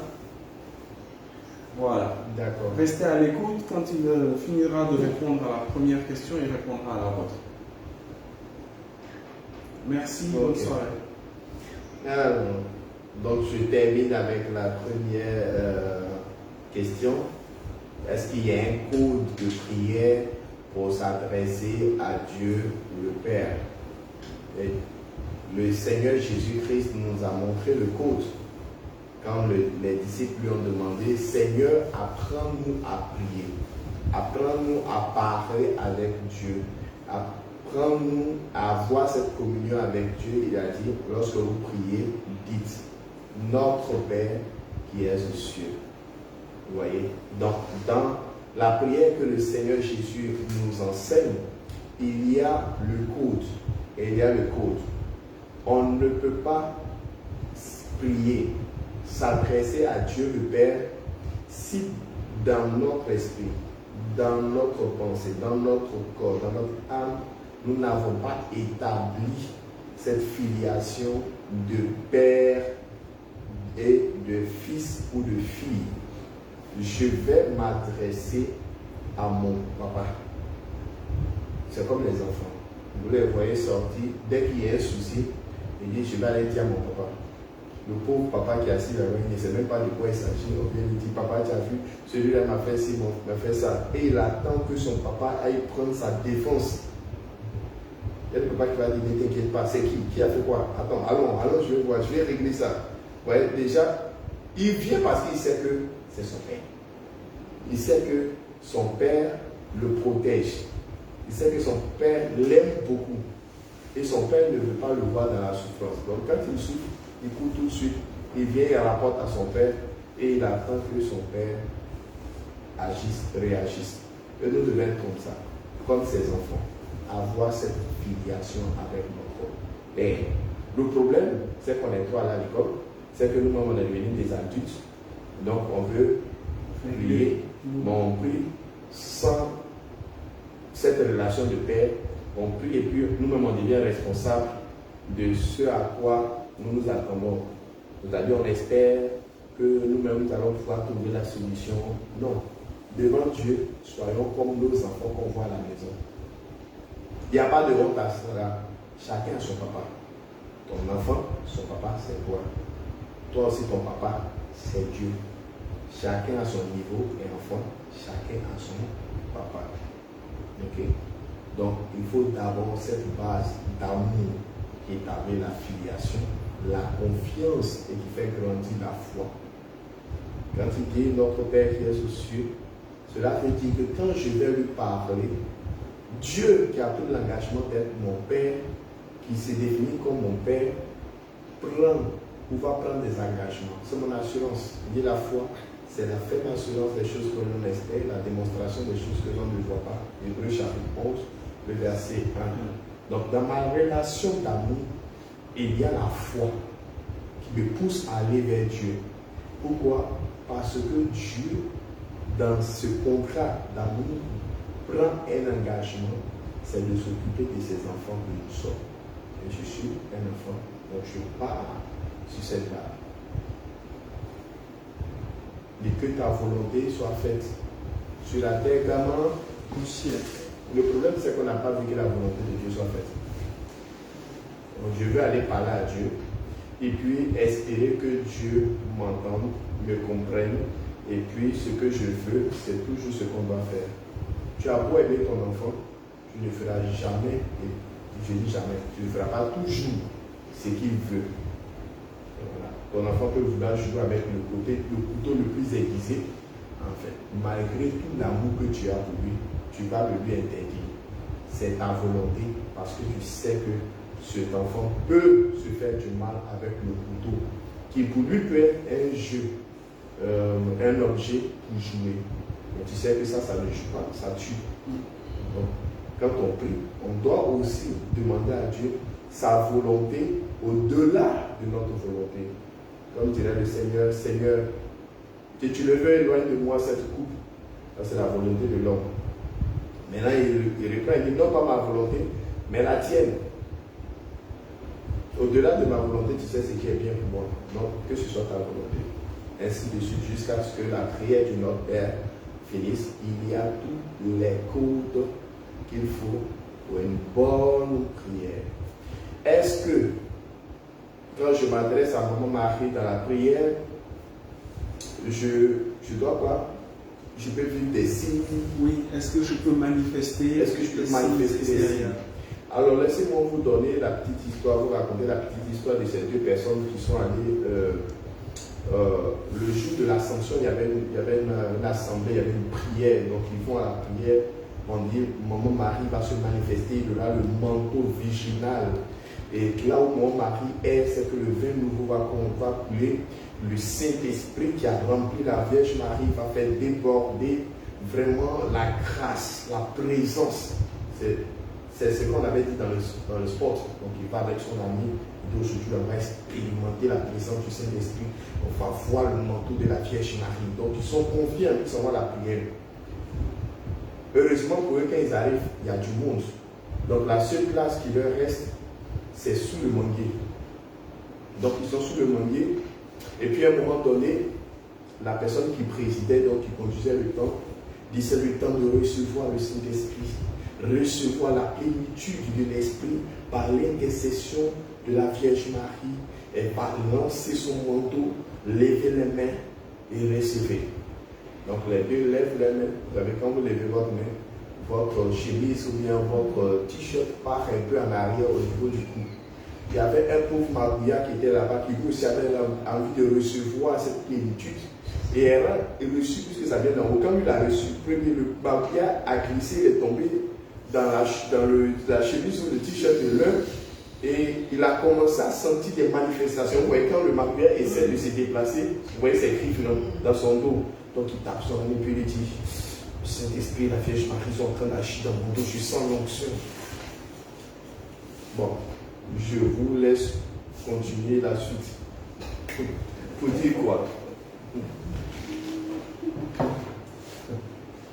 Voilà. D'accord. Restez à l'écoute. Quand il finira de répondre à la première question, il répondra à la vôtre. Merci, bonne soirée. Alors, donc je termine avec la première question. Est-ce qu'il y a un code de prière pour s'adresser à Dieu le Père? Et le Seigneur Jésus-Christ nous a montré le code. Quand les disciples lui ont demandé, Seigneur, apprends-nous à prier. Apprends-nous à parler avec Dieu. Apprends-nous à avoir cette communion avec Dieu. Il a dit, lorsque vous priez, dites, notre Père qui est aux cieux. Vous voyez? Donc, dans la prière que le Seigneur Jésus nous enseigne, il y a le code. Et il y a le code. On ne peut pas prier, s'adresser à Dieu le Père si dans notre esprit, dans notre pensée, dans notre corps, dans notre âme, nous n'avons pas établi cette filiation de père et de fils ou de fille. Je vais m'adresser à mon papa. C'est comme les enfants. Vous les voyez sortir, dès qu'il y a un souci, il dit, je vais aller dire à mon papa. Le pauvre papa qui est assis là-bas, il ne sait même pas de quoi il s'agit. On vient lui dire, papa, tu as vu, celui-là m'a fait ci, m'a fait ça. Et il attend que son papa aille prendre sa défense. Il y a le papa qui va dire, ne t'inquiète pas, c'est qui a fait quoi? Attends, allons, je vais voir, je vais régler ça. Vous voyez, déjà, il vient parce qu'il sait que c'est son père. Il sait que son père le protège. Il sait que son père l'aime beaucoup. Et son père ne veut pas le voir dans la souffrance. Donc quand il souffre, il court tout de suite. Il vient, il rapporte à son père et il attend que son père agissent, réagissent. Et nous devons être comme ça, comme ces enfants, avoir cette filiation avec notre Père. Le problème, c'est qu'on est trop à l'école, c'est que nous-mêmes, on est devenus des adultes, donc on veut prier, mais on prie sans cette relation de Père, on prie et puis nous-mêmes, on devient responsable de ce à quoi nous nous attendons. C'est-à-dire, on espère que nous-mêmes, nous allons pouvoir trouver la solution. Non. Devant Dieu, soyons comme nos enfants qu'on voit à la maison. Il n'y a pas de honte à cela. Chacun a son papa. Ton enfant, son papa, c'est toi. Toi aussi, ton papa, c'est Dieu. Chacun a son niveau et enfant, chacun a son papa. Ok? Donc, il faut d'abord cette base d'amour qui établit la filiation, la confiance et qui fait grandir la foi. Quand il dit notre Père qui est aux cieux, cela veut dire que quand je vais lui parler, Dieu qui a pris l'engagement d'être mon Père, qui se définit comme mon Père, va prendre des engagements. C'est mon assurance. Il dit la foi, c'est la ferme assurance des choses que l'on espère, la démonstration des choses que l'on ne voit pas. Hébreux chapitre 11, le verset 1. Donc dans ma relation d'amour, il y a la foi qui me pousse à aller vers Dieu. Pourquoi? Parce que Dieu, dans ce contrat d'amour, prend un engagement, c'est de s'occuper de ses enfants que nous sommes. Et je suis un enfant, donc je pars sur cette base. Et que ta volonté soit faite sur la terre comme au ciel. Le problème, c'est qu'on n'a pas vu que la volonté de Dieu soit faite. Donc, je veux aller parler à Dieu et puis espérer que Dieu m'entende, me comprenne. Et puis, ce que je veux, c'est toujours ce qu'on doit faire. Tu as beau aimer ton enfant, tu ne feras jamais, et je dis jamais, tu ne feras pas toujours ce qu'il veut. Voilà. Ton enfant peut vouloir jouer avec le couteau le plus aiguisé. En fait, malgré tout l'amour que tu as pour lui, tu vas le lui interdire. C'est ta volonté parce que tu sais que cet enfant peut se faire du mal avec le couteau, qui pour lui peut être un jeu, un objet pour jouer. Mais tu sais que ça ne joue pas, ça tue. Donc, quand on prie, on doit aussi demander à Dieu sa volonté au-delà de notre volonté. Comme dirait le Seigneur, Seigneur, que tu le veux, éloigne de moi cette coupe. Ça, c'est la volonté de l'homme. Maintenant, il reprend, il dit, non pas ma volonté, mais la tienne. Au-delà de ma volonté, tu sais ce qui est bien pour moi. Donc, que ce soit ta volonté. Ainsi de suite, jusqu'à ce que la prière du Notre Père finisse. Il y a tous les codes qu'il faut pour une bonne prière. Est-ce que, quand je m'adresse à Maman Marie dans la prière, je dois quoi? Je peux vivre des signes. Oui, est-ce que je peux manifester? Est-ce que je peux manifester des signes? Alors laissez-moi vous donner la petite histoire, vous raconter la petite histoire de ces deux personnes qui sont allées le jour de l'Ascension. Il y avait une assemblée, il y avait une prière. Donc ils vont à la prière, on dit Maman Marie va se manifester, il aura le manteau virginal. Et là où Maman Marie est, c'est que le vin nouveau va couler. Le Saint-Esprit qui a rempli la Vierge Marie va faire déborder vraiment la grâce, la présence. C'est ce qu'on avait dit dans le sport. Donc il va avec son ami, d'aujourd'hui on va expérimenter la présence du Saint-Esprit. On va voir le manteau de la Vierge Marie. Donc ils sont confiés en savoir la prière. Heureusement pour eux, quand ils arrivent, il y a du monde. Donc la seule place qui leur reste, c'est sous le manguier. Donc ils sont sous le manguier. Et puis à un moment donné, la personne qui présidait, donc qui conduisait le temps, dit c'est le temps de recevoir le Saint-Esprit, recevoir la plénitude de l'Esprit par l'intercession de la Vierge Marie, et par lancer son manteau, lever les mains et recevoir. Donc les deux lèvent les mains. Vous savez, quand vous levez votre main, votre chemise ou bien votre t-shirt part un peu en arrière au niveau du cou. Il y avait un pauvre Maria qui était là-bas, qui aussi avait envie de recevoir cette plénitude. Et elle a reçu, puisque ça vient d'en haut. Quand il a reçu, le Maria a glissé, il est tombé dans la chemise ou le t-shirt de l'un. Et il a commencé à sentir des manifestations. Vous voyez, quand le Maria essaie de se déplacer, vous voyez ses griffes dans son dos. Donc il tape sur un et puis il dit, Saint-Esprit, la Vierge Marie sont en train d'agir dans mon dos, je sens l'onction. Bon, je vous laisse continuer la suite. Pour dire quoi?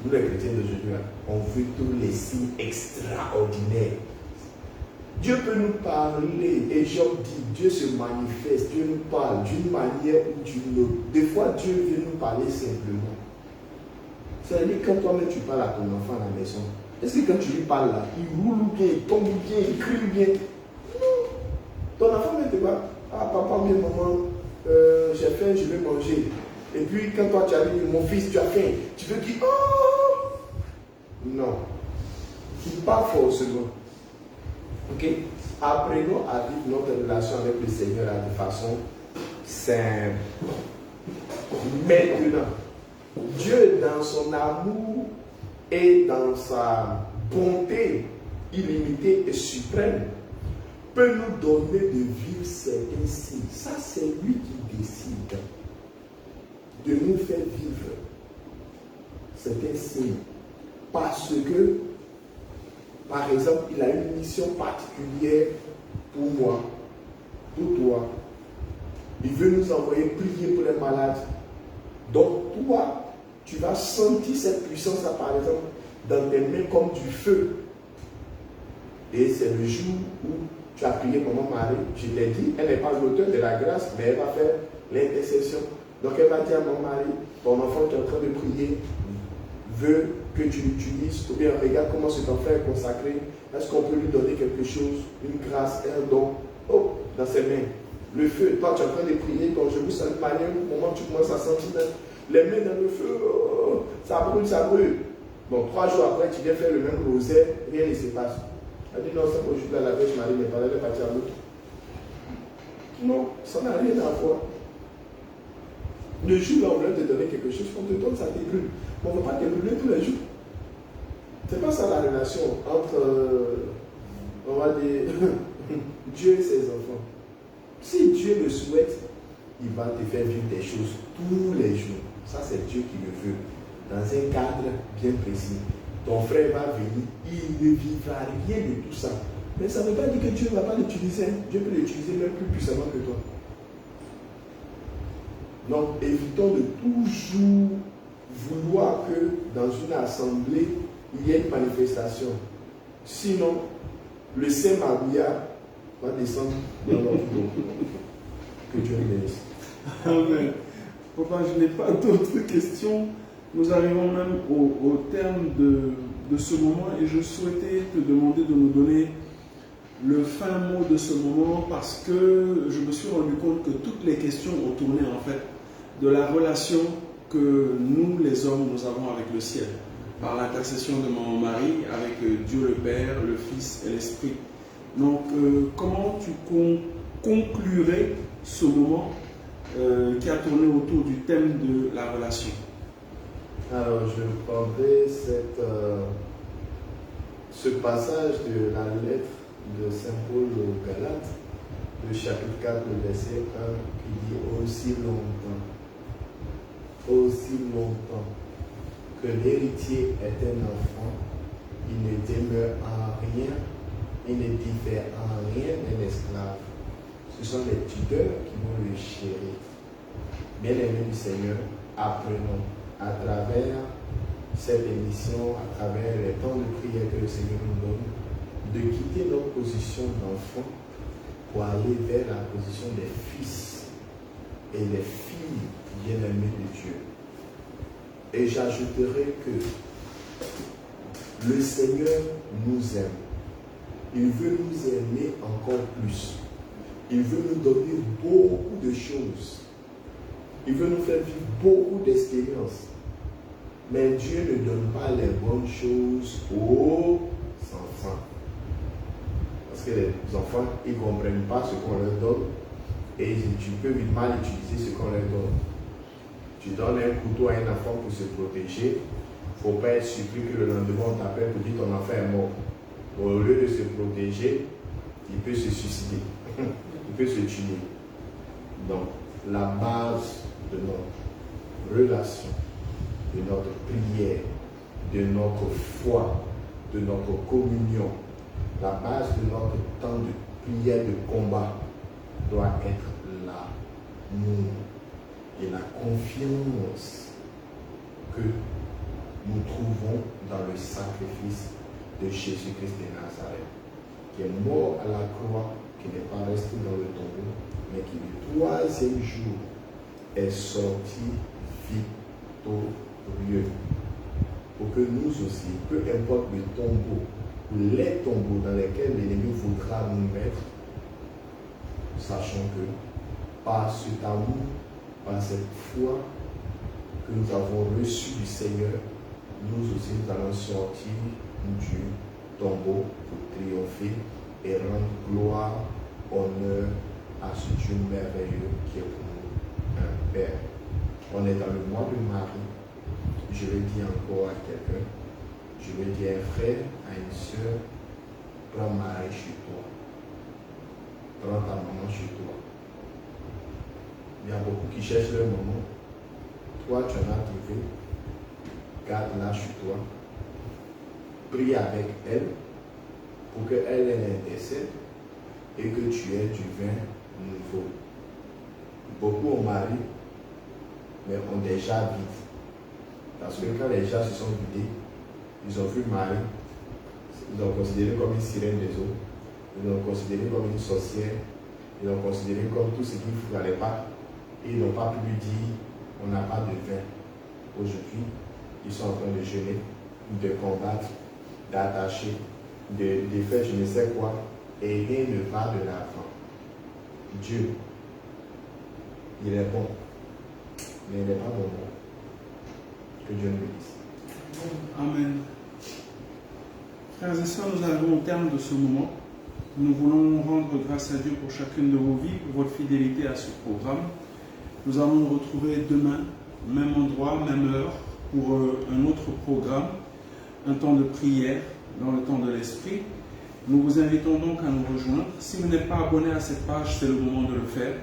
Nous les chrétiens d'aujourd'hui, on veut tous les signes extraordinaires. Dieu peut nous parler, et Job dit, Dieu se manifeste, Dieu nous parle d'une manière ou d'une autre. Des fois, Dieu vient nous parler simplement. C'est-à-dire, quand toi-même tu parles à ton enfant à la maison, est-ce que quand tu lui parles là, il roule bien, il tombe bien, il crie bien? Non. Ton enfant ne te dit pas, ah papa, bien maman, j'ai faim, je vais manger. Et puis quand toi tu arrives, mon fils, tu as faim, tu veux qu'il, oh! Non. Il parle forcément. Ok? Apprenons à vivre notre relation avec le Seigneur de façon simple. Maintenant, Dieu, dans son amour et dans sa bonté illimitée et suprême, peut nous donner de vivre certains signes. Ça, c'est lui qui décide de nous faire vivre certains signes. Parce que, par exemple, il a une mission particulière pour moi, pour toi. Il veut nous envoyer prier pour les malades. Donc, toi, tu vas sentir cette puissance-là, par exemple, dans tes mains comme du feu. Et c'est le jour où tu as prié pour mon mari. Je t'ai dit, elle n'est pas l'auteur de la grâce, mais elle va faire l'intercession. Donc, elle va dire à mon mari, ton enfant qui est en train de prier veut que tu l'utilises, ou bien regarde comment cet enfant est consacré. Est-ce qu'on peut lui donner quelque chose, une grâce, un don? Oh, dans ses mains. Le feu, toi tu es en train de prier, quand je vous sens de manière, au moment où tu commences à sentir les mains dans le feu, oh, ça brûle, ça brûle. Bon, 3 jours après, tu viens faire le même rosaire, rien ne se passe. Elle dit non, c'est pour aujourd'hui, la Vierge Marie n'est pas là, elle est partie à l'autre. Non, ça n'a rien à voir. Le jour où on veut te donner quelque chose, on te donne, ça te brûle. On ne veut pas te brûler tous les jours. C'est pas ça la relation entre, on va dire, Dieu et ses enfants. Si Dieu le souhaite, il va te faire vivre des choses tous les jours. Ça, c'est Dieu qui le veut. Dans un cadre bien précis. Ton frère va venir, il ne vivra rien de tout ça. Mais ça ne veut pas dire que Dieu ne va pas l'utiliser. Dieu peut l'utiliser même plus puissamment que toi. Donc, évitons de toujours vouloir que dans une assemblée, il y ait une manifestation. Sinon, le Saint-Maria va descendre dans notre dos. Que Dieu le bénisse. Amen. Papa, je n'ai pas d'autres questions. Nous arrivons même au terme de ce moment et je souhaitais te demander de nous donner le fin mot de ce moment parce que je me suis rendu compte que toutes les questions ont tourné en fait de la relation que nous les hommes nous avons avec le ciel par l'intercession de mon mari avec Dieu le Père, le Fils et l'Esprit. Donc comment tu conclurais ce moment qui a tourné autour du thème de la relation? Alors je prendrai ce passage de la lettre de Saint Paul aux Galates, le chapitre 4, le verset 1, qui dit aussi longtemps que l'héritier est un enfant, il ne demeure en rien, il ne diffère en rien d'un esclave. Ce sont les tuteurs qui vont le chérir. Bien-aimés du Seigneur, apprenons à travers cette émission, à travers les temps de prière que le Seigneur nous donne, de quitter notre position d'enfant pour aller vers la position des fils et des filles bien-aimés de Dieu. Et j'ajouterai que le Seigneur nous aime. Il veut nous aimer encore plus. Il veut nous donner beaucoup de choses. Il veut nous faire vivre beaucoup d'expériences. Mais Dieu ne donne pas les bonnes choses aux enfants. Parce que les enfants, ils ne comprennent pas ce qu'on leur donne. Et tu peux mal utiliser ce qu'on leur donne. Tu donnes un couteau à un enfant pour se protéger. Il ne faut pas être surpris que le lendemain on t'appelle pour dire que ton enfant est mort. Au lieu de se protéger, il peut se suicider. Il peut se tuer. Donc, la base de notre relation de notre prière, de notre foi, de notre communion. La base de notre temps de prière, de combat, doit être l'amour et la confiance que nous trouvons dans le sacrifice de Jésus-Christ de Nazareth, qui est mort à la croix, qui n'est pas resté dans le tombeau, mais qui le troisième jour est sorti victorieux. Pour que nous aussi, peu importe le tombeau ou les tombeaux dans lesquels l'ennemi voudra nous mettre, sachant que par cet amour, par cette foi que nous avons reçue du Seigneur, nous aussi nous allons sortir du tombeau pour triompher et rendre gloire, honneur à ce Dieu merveilleux qui est pour nous un Père. On est dans le mois de Marie. Je vais dire encore à quelqu'un, je vais dire à un frère, à une soeur, prends Marie chez toi. Prends ta maman chez toi. Il y a beaucoup qui cherchent leur maman. Toi, tu en as trouvé. Garde-la chez toi. Prie avec elle pour qu'elle intercède et que tu aies du vin nouveau. Beaucoup ont mari, mais ont déjà vide. Parce que quand les gens se sont vidés, ils ont vu Marie, ils l'ont considéré comme une sirène des eaux, ils l'ont considéré comme une sorcière, ils l'ont considéré comme tout ce qu'il ne fallait pas. Et ils n'ont pas pu lui dire, on n'a pas de vin. Aujourd'hui, ils sont en train de jeûner, de combattre, d'attacher, de faire je ne sais quoi, et rien ne va de l'avant. Dieu, il est bon, mais il n'est pas bon. Que Dieu nous bénisse. Amen. Frères et sœurs, nous arrivons au terme de ce moment. Nous voulons rendre grâce à Dieu pour chacune de vos vies, pour votre fidélité à ce programme. Nous allons nous retrouver demain, même endroit, même heure, pour un autre programme, un temps de prière dans le temps de l'Esprit. Nous vous invitons donc à nous rejoindre. Si vous n'êtes pas abonné à cette page, c'est le moment de le faire.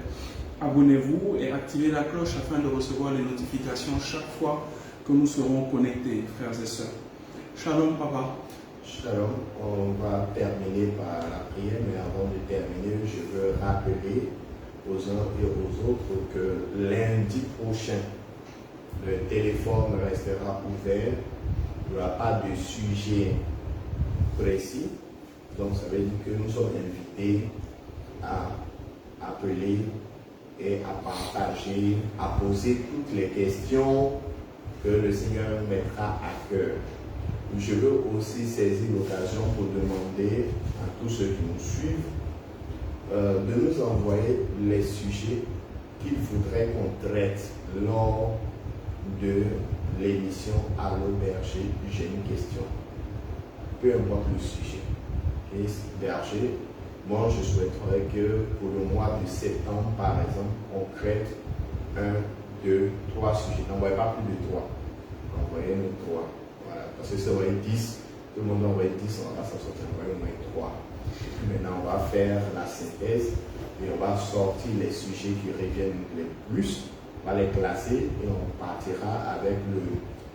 Abonnez-vous et activez la cloche afin de recevoir les notifications chaque fois que nous serons connectés, frères et sœurs. Shalom, papa. Shalom, on va terminer par la prière, mais avant de terminer, je veux rappeler aux uns et aux autres que lundi prochain, le téléphone restera ouvert. Il n'y aura pas de sujet précis. Donc ça veut dire que nous sommes invités à appeler et à partager, à poser toutes les questions que le Seigneur mettra à cœur. Je veux aussi saisir l'occasion pour demander à tous ceux qui nous suivent de nous envoyer les sujets qu'ils voudraient qu'on traite lors de l'émission Allô Berger. J'ai une question. Peu importe le sujet. Et Berger, moi je souhaiterais que pour le mois de septembre, par exemple, on traite 1, 2, 3 sujets. N'envoyez pas plus de 3. Envoyez-nous 3. Voilà. Parce que si on envoie 10, tout le monde envoie 10, on va s'en sortir, envoyer au moins 3. Et puis maintenant, on va faire la synthèse et on va sortir les sujets qui reviennent les plus, on va les classer et on partira avec le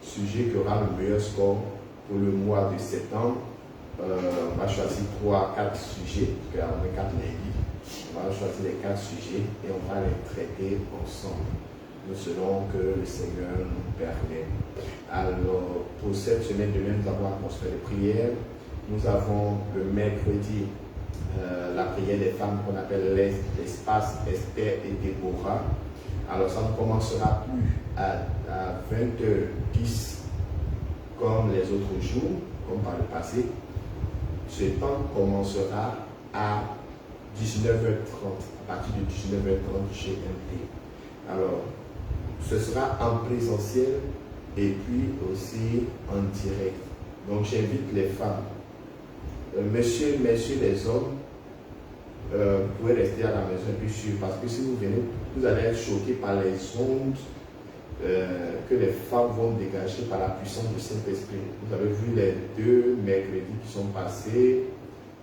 sujet qui aura le meilleur score pour le mois de septembre. On va choisir 3-4 sujets, parce qu'on a 4 lundis. On va choisir les 4 sujets et on va les traiter ensemble. Nous selon que le Seigneur nous permet. Alors, pour cette semaine de même, nous avons atmosphère de prière. Nous avons le mercredi la prière des femmes qu'on appelle l'espace Esther et Déborah. Alors, ça ne commencera plus à 20h10 comme les autres jours, comme par le passé. Ce temps commencera à 19h30, à partir de 19h30 GMT. Alors, ce sera en présentiel et puis aussi en direct. Donc, j'invite les femmes. Messieurs les hommes, vous pouvez rester à la maison et puis suivre, parce que si vous venez, vous allez être choqués par les ondes que les femmes vont dégager par la puissance du Saint-Esprit. Vous avez vu les 2 mercredis qui sont passés.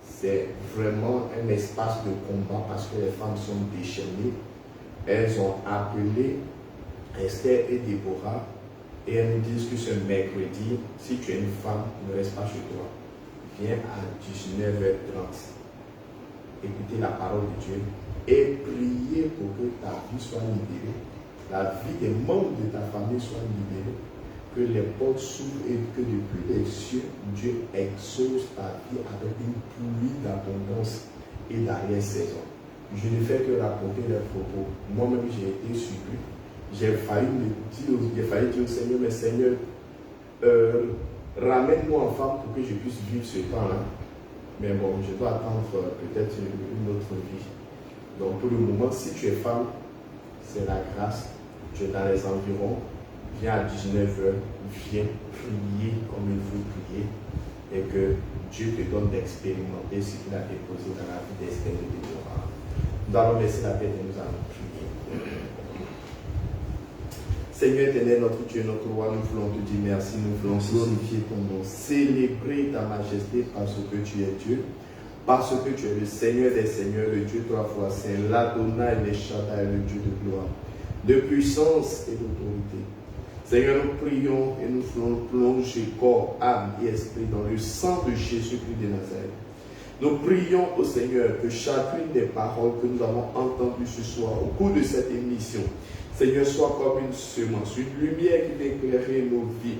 C'est vraiment un espace de combat parce que les femmes sont déchaînées. Elles ont appelé Esther et Déborah Et elles nous disent que ce mercredi, si tu es une femme, ne reste pas chez toi. Viens à 19h30. Écoutez la parole de Dieu et priez pour que ta vie soit libérée, la vie des membres de ta famille soit libérée, que les portes s'ouvrent et que depuis les cieux, Dieu exauce ta vie avec une pluie d'abondance et d'arrière-saison. Je ne fais que raconter les propos. Moi-même, j'ai été surpris. J'ai failli dire au Seigneur, mais Seigneur, ramène-moi en femme pour que je puisse vivre ce temps-là. Mais bon, je dois attendre peut-être une autre vie. Donc pour le moment, si tu es femme, c'est la grâce. Tu es dans les environs. Viens à 19h, viens prier comme il faut prier. Et que Dieu te donne d'expérimenter ce qu'il a déposé dans la vie d'Esther et de Déborah. Nous allons laisser la paix et nous allons prier. Seigneur éternel, notre Dieu, notre roi, nous voulons te dire merci, nous voulons glorifier ton nom, célébrer ta majesté parce que tu es Dieu, parce que tu es le Seigneur des Seigneurs, le Dieu trois fois saint, l'Adonai, le Shaddai, le Dieu de gloire, de puissance et d'autorité. Seigneur, nous prions et nous voulons plonger corps, âme et esprit dans le sang de Jésus-Christ de Nazareth. Nous prions au Seigneur que chacune des paroles que nous avons entendues ce soir au cours de cette émission, Seigneur, soit comme une semence, une lumière qui va éclairer nos vies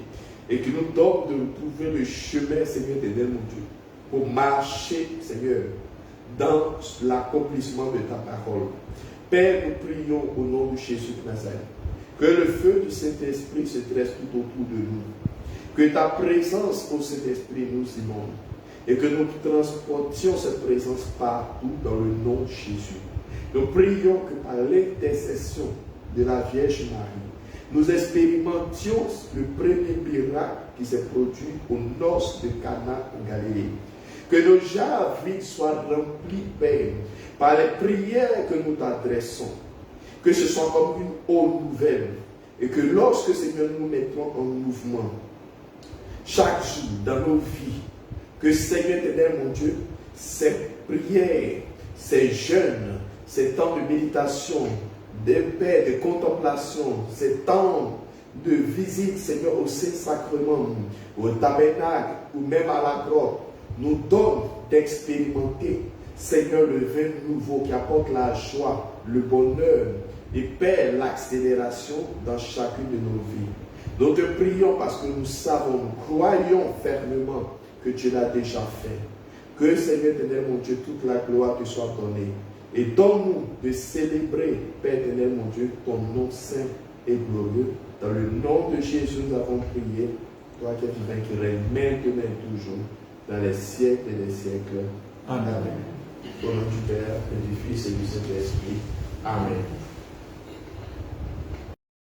et qui nous donne de trouver le chemin, Seigneur, d'éternel mon Dieu, pour marcher, Seigneur, dans l'accomplissement de ta parole. Père, nous prions au nom de Jésus de Nazareth, que le feu du Saint-Esprit se dresse tout autour de nous, que ta présence au Saint-Esprit nous inonde et que nous transportions cette présence partout dans le nom de Jésus. Nous prions que par l'intercession de la Vierge Marie, nous expérimentions le premier miracle qui s'est produit aux noces de Cana en Galilée. Que nos jarres vides soient remplies, Père, par les prières que nous t'adressons. Que ce soit comme une eau nouvelle. Et que lorsque, Seigneur, nous mettons en mouvement, chaque jour dans nos vies, que Seigneur éternel, mon Dieu, ces prières, ces jeûnes, ces temps de méditation, de paix, de contemplation, ces temps de visite, Seigneur, au Saint-Sacrement, au tabernacle, ou même à la grotte, nous donne d'expérimenter, Seigneur, le vin nouveau qui apporte la joie, le bonheur et Père, l'accélération dans chacune de nos vies. Nous te prions parce que nous savons, nous croyons fermement que Dieu l'a déjà fait. Que, Seigneur éternel, mon Dieu, toute la gloire te soit donnée. Et donne-nous de célébrer, Père éternel, mon Dieu, ton nom saint et glorieux. Dans le nom de Jésus, nous avons prié. Toi qui es vivant, qui règne maintenant et toujours, dans les siècles et les siècles. Amen. Au nom du Père, et du Fils et du Saint-Esprit. Amen.